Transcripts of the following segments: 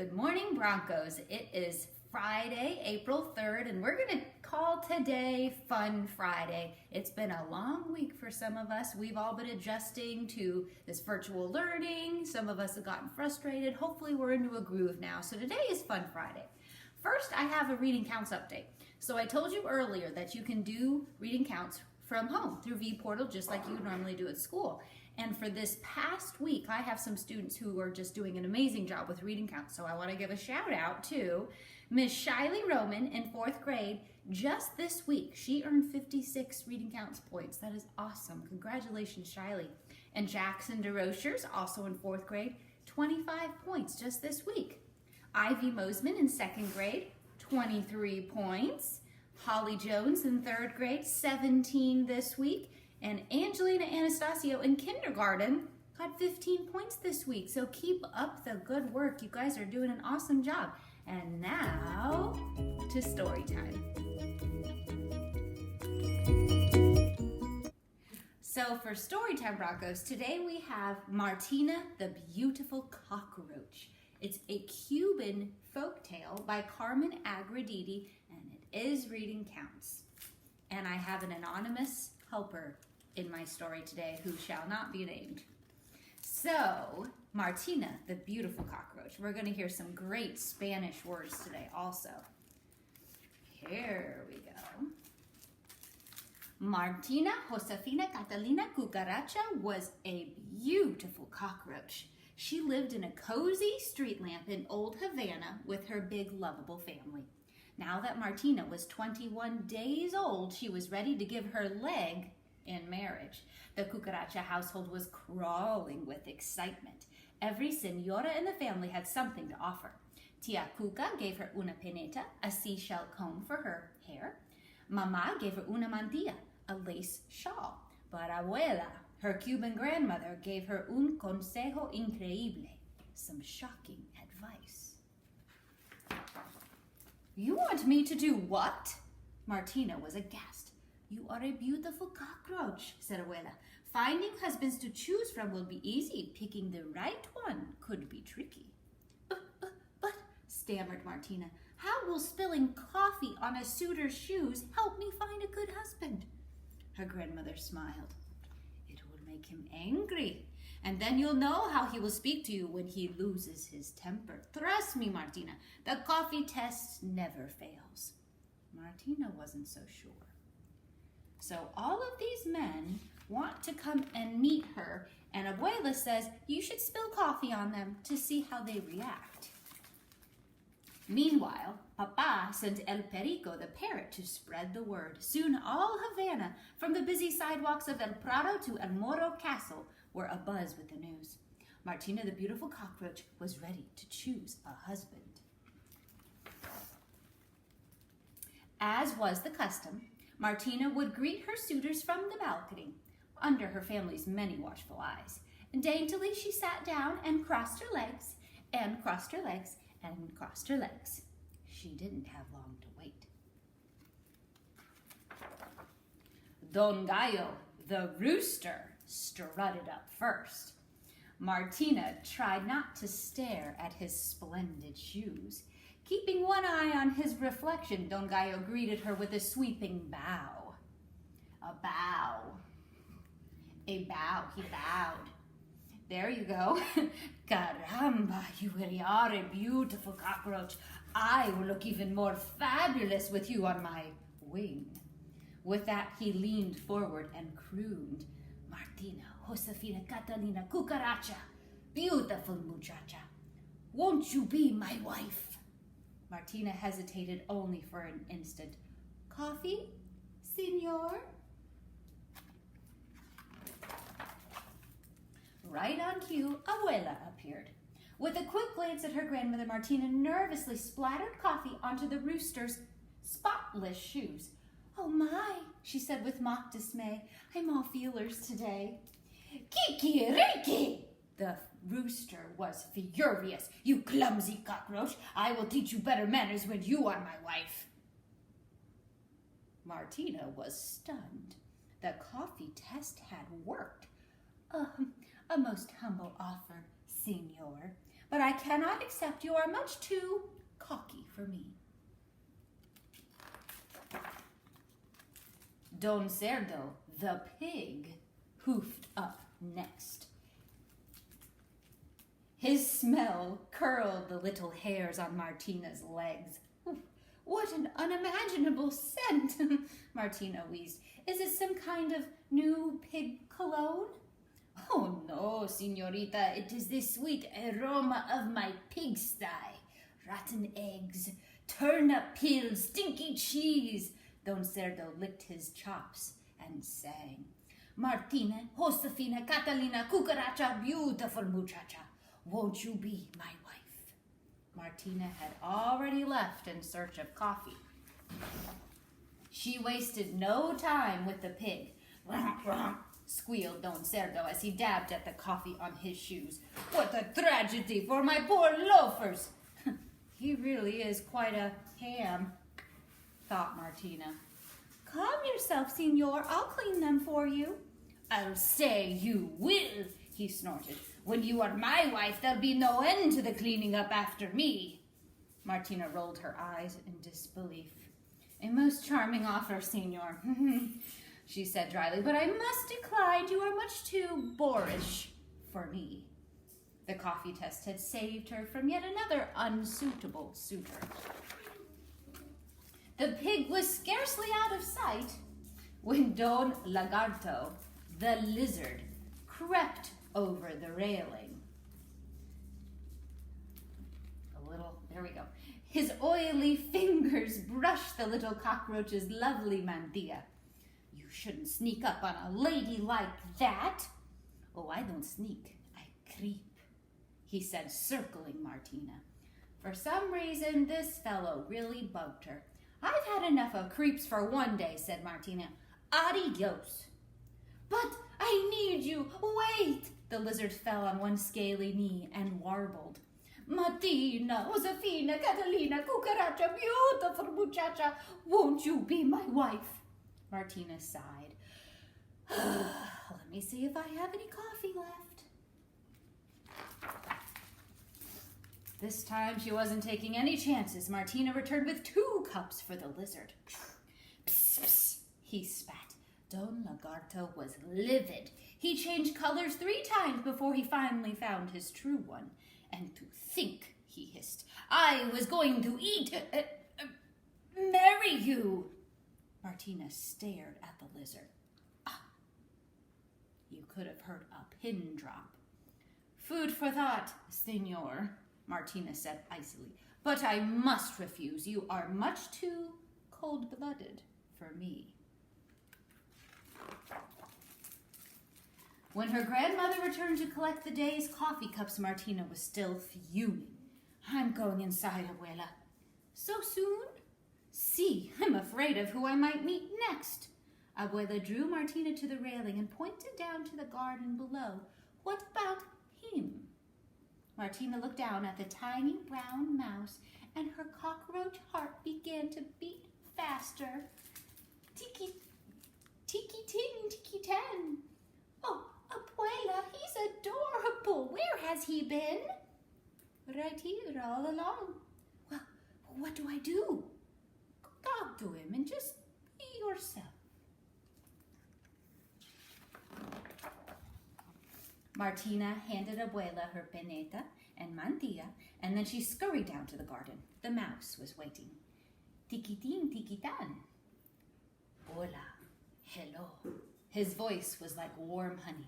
Good morning, Broncos. It is Friday, April 3rd, and we're going to call today Fun Friday. It's been a long week for some of us. We've all been adjusting to this virtual learning. Some of us have gotten frustrated. Hopefully we're into a groove now. So today is Fun Friday. First, I have a reading counts update. So I told you earlier that you can do reading counts from home through vPortal just like you normally do at school. And for this past week, I have some students who are just doing an amazing job with reading counts. So I want to give a shout out to Miss Shiley Roman in 4th grade. Just this week, she earned 56 reading counts points. That is awesome. Congratulations, Shiley. And Jackson DeRochers, also in 4th grade, 25 points just this week. Ivy Mosman in 2nd grade, 23 points. Holly Jones in 3rd grade, 17 this week. And Angelina Anastasio in kindergarten got 15 points this week. So keep up the good work. You guys are doing an awesome job. And now to story time. So for story time, Broncos, today we have Martina the Beautiful Cockroach. It's a Cuban folktale by Carmen Agrediti, and it is reading counts. And I have an anonymous helper in my story today who shall not be named. So, Martina, the beautiful cockroach. We're going to hear some great Spanish words today also. Here we go. Martina Josefina Catalina Cucaracha was a beautiful cockroach. She lived in a cozy street lamp in old Havana with her big lovable family. Now that Martina was 21 days old, she was ready to give her leg in marriage. The Cucaracha household was crawling with excitement. Every senora in the family had something to offer. Tia Cuca gave her una peneta, a seashell comb for her hair. Mama gave her una mantilla, a lace shawl. But Abuela, her Cuban grandmother, gave her un consejo increíble, some shocking advice. You want me to do what? Martina was aghast. You are a beautiful cockroach, said Abuela. Finding husbands to choose from will be easy. Picking the right one could be tricky. But, stammered Martina, how will spilling coffee on a suitor's shoes help me find a good husband? Her grandmother smiled. It will make him angry, and then you'll know how he will speak to you when he loses his temper. Trust me, Martina, the coffee test never fails. Martina wasn't so sure. So all of these men want to come and meet her, and Abuela says you should spill coffee on them to see how they react. Meanwhile, Papa sent El Perico, the parrot, to spread the word. Soon all Havana, from the busy sidewalks of El Prado to El Moro Castle, were abuzz with the news. Martina, the beautiful cockroach, was ready to choose a husband. As was the custom, Martina would greet her suitors from the balcony, under her family's many watchful eyes. Daintily she sat down and crossed her legs, and crossed her legs, and crossed her legs. She didn't have long to wait. Don Gallo, the rooster, strutted up first. Martina tried not to stare at his splendid shoes. Keeping one eye on his reflection, Don Gallo greeted her with a sweeping bow. A bow. A bow. He bowed. There you go. Caramba, you really are a beautiful cockroach. I will look even more fabulous with you on my wing. With that, he leaned forward and crooned, Martina Josefina Catalina Cucaracha, beautiful muchacha, won't you be my wife? Martina hesitated only for an instant. Coffee, senor? Right on cue, Abuela appeared. With a quick glance at her grandmother, Martina nervously splattered coffee onto the rooster's spotless shoes. Oh my, she said with mock dismay. I'm all feelers today. Kiki-riki! The rooster was furious. You clumsy cockroach, I will teach you better manners when you are my wife. Martina was stunned. The coffee test had worked. A most humble offer, senor. but I cannot accept. You are much too cocky for me. Don Cerdo, the pig, hoofed up next. His smell curled the little hairs on Martina's legs. What an unimaginable scent, Martina wheezed. Is it some kind of new pig cologne? Oh no, señorita, it is the sweet aroma of my pigsty. Rotten eggs, turnip peels, stinky cheese. Don Cerdo licked his chops and sang. Martina, Josefina, Catalina, Cucaracha, beautiful muchacha. Won't you be my wife? Martina had already left in search of coffee. She wasted no time with the pig. Squealed Don Cerdo as he dabbed at the coffee on his shoes. What a tragedy for my poor loafers! He really is quite a ham, thought Martina. Calm yourself, senor. I'll clean them for you. I'll say you will, he snorted. When you are my wife, there'll be no end to the cleaning up after me. Martina rolled her eyes in disbelief. A most charming offer, senor, she said dryly, but I must decline. You are much too boorish for me. The coffee test had saved her from yet another unsuitable suitor. The pig was scarcely out of sight when Don Lagarto, the lizard, crept over the railing. There we go. His oily fingers brushed the little cockroach's lovely mantilla. You shouldn't sneak up on a lady like that. Oh, I don't sneak, I creep, he said, circling Martina. For some reason, this fellow really bugged her. I've had enough of creeps for one day, said Martina. Adios. But I need you. Wait. The lizard fell on one scaly knee and warbled. Martina, Josefina, Catalina, Cucaracha, beautiful muchacha, won't you be my wife? Martina sighed. Let me see if I have any coffee left. This time she wasn't taking any chances. Martina returned with 2 cups for the lizard. Psst, psst, he spat. Don Lagarto was livid. He changed colors 3 times before he finally found his true one. And to think, he hissed, I was going to marry you. Martina stared at the lizard. Ah, you could have heard a pin drop. Food for thought, senor, Martina said icily. But I must refuse. You are much too cold-blooded for me. When her grandmother returned to collect the day's coffee cups, Martina was still fuming. I'm going inside, abuela. So soon? See, I'm afraid of who I might meet next. Abuela drew Martina to the railing and pointed down to the garden below. What about him? Martina looked down at the tiny brown mouse, and her cockroach heart began to beat faster. Tiki, tiki ting, tiki ten. Oh, abuela, he's adorable. Where has he been? Right here, all along. Well, what do I do? Talk to him and just be yourself. Martina handed abuela her peneta and mantilla, and then she scurried down to the garden. The mouse was waiting. Tiquitín, tiquitán. Hola, hello. His voice was like warm honey.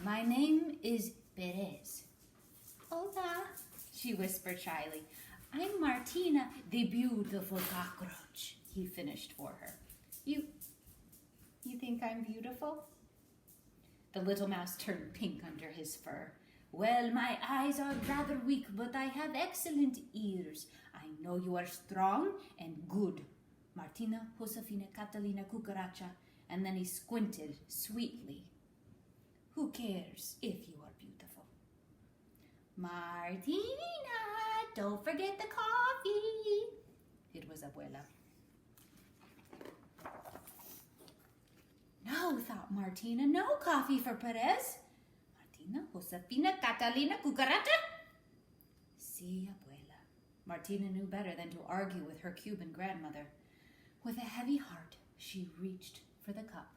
My name is Perez. Hola, she whispered shyly. I'm Martina, the beautiful cockroach, he finished for her. You think I'm beautiful? The little mouse turned pink under his fur. Well, my eyes are rather weak, but I have excellent ears. I know you are strong and good. Martina, Josefina, Catalina, Cucaracha. And then he squinted sweetly. Who cares if you are beautiful? Martina, don't forget the coffee. It was abuela. No, thought Martina, no coffee for Perez. Martina, Josefina, Catalina, Cucaracha. Si, abuela. Martina knew better than to argue with her Cuban grandmother. With a heavy heart, she reached for the cup.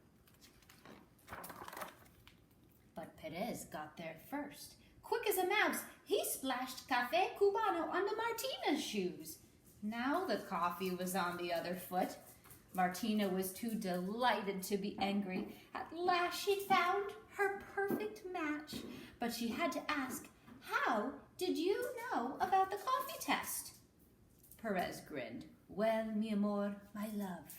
But Perez got there first. Quick as a mouse, he splashed Café Cubano onto Martina's shoes. Now the coffee was on the other foot. Martina was too delighted to be angry. At last she'd found her perfect match. But she had to ask, how did you know about the coffee test? Perez grinned. Well, mi amor, my love,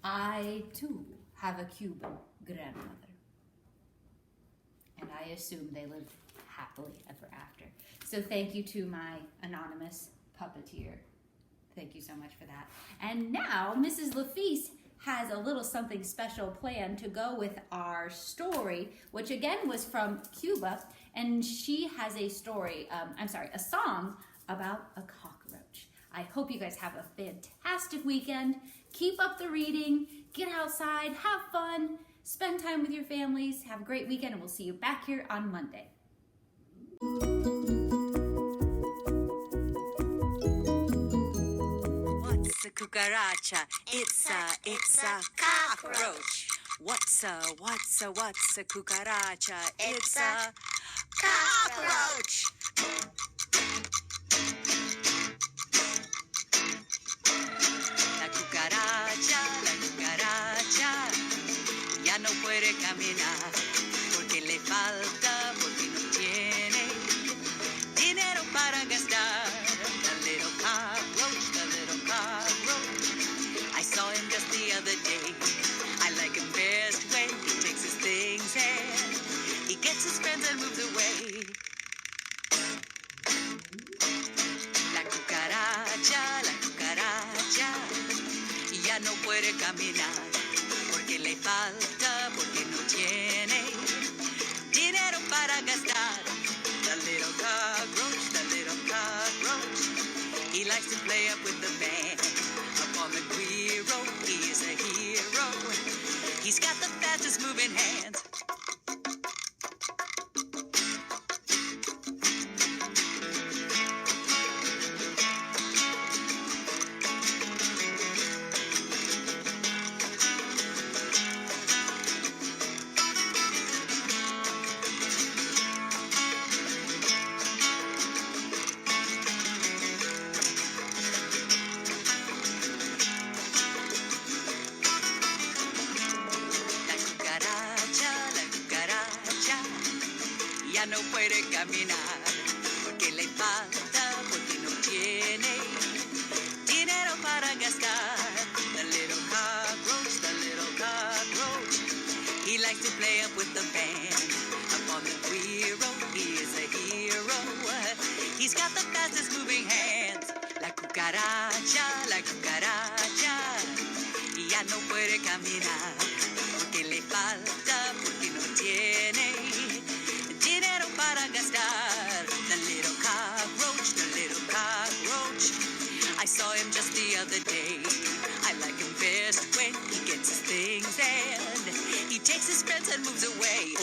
I too have a Cuban grandmother. And I assume they lived happily ever after. So thank you to my anonymous puppeteer. Thank you so much for that. And now Mrs. Lafise has a little something special planned to go with our story, which again was from Cuba. And she has a story, a song about a cockroach. I hope you guys have a fantastic weekend. Keep up the reading, get outside, have fun, spend time with your families, have a great weekend, and we'll see you back here on Monday. What's a cucaracha? It's a cockroach. What's a cucaracha? It's a cockroach. La cucaracha, ya no puede caminar porque le falta, porque no tiene dinero para gastar. The little cockroach, I saw him just the other day. I like him best when he takes his things and he gets his friends and moves away. La cucaracha, ya no puede caminar porque le falta, porque no tiene dinero para gastar. The little cockroach, he likes to play up with the band. Up on the Guiro, he is a hero. He's got the fastest moving hands. No puede caminar porque le falta, porque no tiene dinero para gastar. The little cockroach, he likes to play up with the band. Up on the Guiro, he is a hero. He's got the fastest moving hands. La cucaracha, ya no puede caminar porque le falta, porque no tiene dinero para gastar. The little cockroach, I saw him just the other day. I like him best when he gets his things and he takes his friends and moves away.